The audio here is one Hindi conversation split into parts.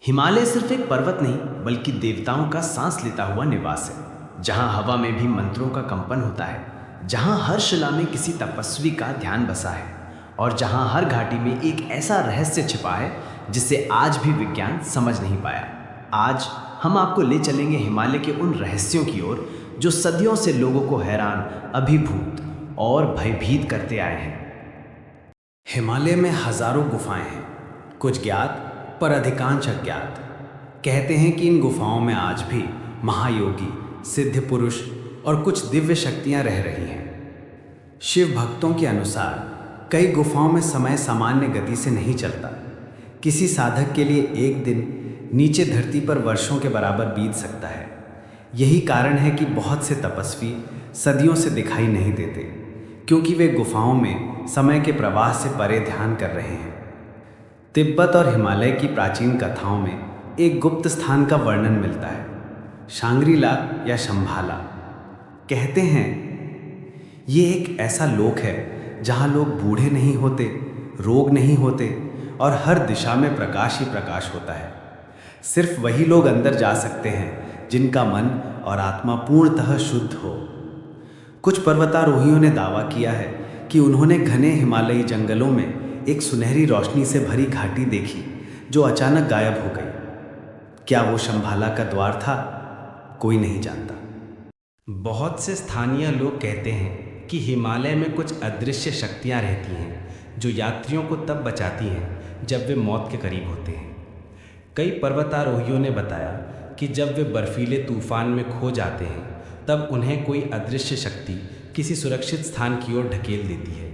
हिमालय सिर्फ एक पर्वत नहीं बल्कि देवताओं का सांस लेता हुआ निवास है, जहां हवा में भी मंत्रों का कंपन होता है, जहां हर शिला में किसी तपस्वी का ध्यान बसा है और जहां हर घाटी में एक ऐसा रहस्य छिपा है जिसे आज भी विज्ञान समझ नहीं पाया। आज हम आपको ले चलेंगे हिमालय के उन रहस्यों की ओर जो सदियों से लोगों को हैरान, अभिभूत और भयभीत करते आए हैं। हिमालय में हजारों गुफाएं हैं, कुछ ज्ञात पर अधिकांश अज्ञात। कहते हैं कि इन गुफाओं में आज भी महायोगी, सिद्ध पुरुष और कुछ दिव्य शक्तियां रह रही हैं। शिव भक्तों के अनुसार कई गुफाओं में समय सामान्य गति से नहीं चलता। किसी साधक के लिए एक दिन नीचे धरती पर वर्षों के बराबर बीत सकता है। यही कारण है कि बहुत से तपस्वी सदियों से दिखाई नहीं देते, क्योंकि वे गुफाओं में समय के प्रवाह से परे ध्यान कर रहे हैं। तिब्बत और हिमालय की प्राचीन कथाओं में एक गुप्त स्थान का वर्णन मिलता है, शांग्रीला या शंभाला। कहते हैं ये एक ऐसा लोक है जहां लोग बूढ़े नहीं होते, रोग नहीं होते और हर दिशा में प्रकाश ही प्रकाश होता है। सिर्फ वही लोग अंदर जा सकते हैं जिनका मन और आत्मा पूर्णतः शुद्ध हो। कुछ पर्वतारोहियों ने दावा किया है कि उन्होंने घने हिमालयी जंगलों में एक सुनहरी रोशनी से भरी घाटी देखी जो अचानक गायब हो गई। क्या वो शंभाला का द्वार था? कोई नहीं जानता। बहुत से स्थानीय लोग कहते हैं कि हिमालय में कुछ अदृश्य शक्तियां रहती हैं जो यात्रियों को तब बचाती हैं जब वे मौत के करीब होते हैं। कई पर्वतारोहियों ने बताया कि जब वे बर्फीले तूफान में खो जाते हैं तब उन्हें कोई अदृश्य शक्ति किसी सुरक्षित स्थान की ओर ढकेल देती है।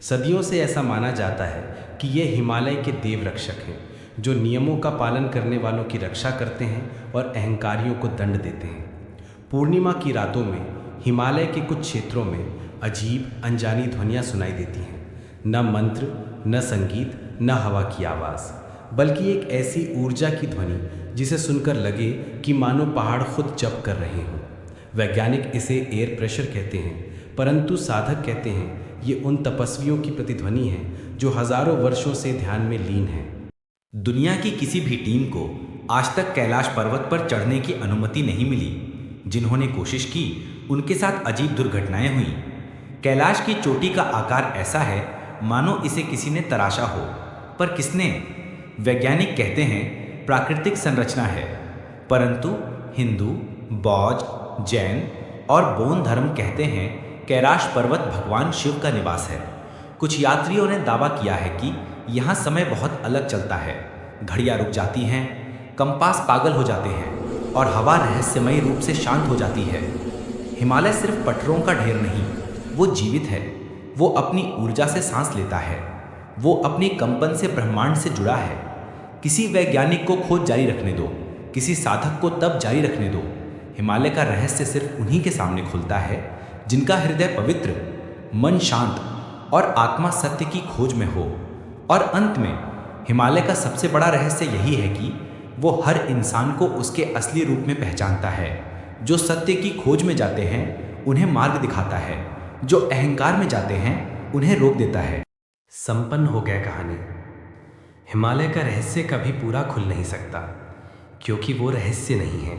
सदियों से ऐसा माना जाता है कि ये हिमालय के देव रक्षक हैं जो नियमों का पालन करने वालों की रक्षा करते हैं और अहंकारियों को दंड देते हैं। पूर्णिमा की रातों में हिमालय के कुछ क्षेत्रों में अजीब अनजानी ध्वनियाँ सुनाई देती हैं। न मंत्र, न संगीत, न हवा की आवाज़, बल्कि एक ऐसी ऊर्जा की ध्वनि जिसे सुनकर लगे कि मानो पहाड़ खुद जप कर रहे हों। वैज्ञानिक इसे एयर प्रेशर कहते हैं, परंतु साधक कहते हैं ये उन तपस्वियों की प्रतिध्वनि है जो हजारों वर्षों से ध्यान में लीन है। दुनिया की किसी भी टीम को आज तक कैलाश पर्वत पर चढ़ने की अनुमति नहीं मिली। जिन्होंने कोशिश की उनके साथ अजीब दुर्घटनाएं हुई। कैलाश की चोटी का आकार ऐसा है मानो इसे किसी ने तराशा हो, पर किसने? वैज्ञानिक कहते हैं प्राकृतिक संरचना है, परंतु हिंदू, बौद्ध, जैन और बौद्ध धर्म कहते हैं कैलाश पर्वत भगवान शिव का निवास है। कुछ यात्रियों ने दावा किया है कि यहाँ समय बहुत अलग चलता है। घड़ियाँ रुक जाती हैं, कंपास पागल हो जाते हैं और हवा रहस्यमयी रूप से शांत हो जाती है। हिमालय सिर्फ पत्थरों का ढेर नहीं, वो जीवित है। वो अपनी ऊर्जा से सांस लेता है। वो अपनी कंपन से ब्रह्मांड से जुड़ा है। किसी वैज्ञानिक को खोज जारी रखने दो, किसी साधक को तप जारी रखने दो। हिमालय का रहस्य सिर्फ उन्हीं के सामने खुलता है जिनका हृदय पवित्र, मन शांत और आत्मा सत्य की खोज में हो। और अंत में हिमालय का सबसे बड़ा रहस्य यही है कि वो हर इंसान को उसके असली रूप में पहचानता है। जो सत्य की खोज में जाते हैं उन्हें मार्ग दिखाता है, जो अहंकार में जाते हैं उन्हें रोक देता है। संपन्न हो गया कहानी। हिमालय का रहस्य कभी पूरा खुल नहीं सकता, क्योंकि वो रहस्य नहीं है।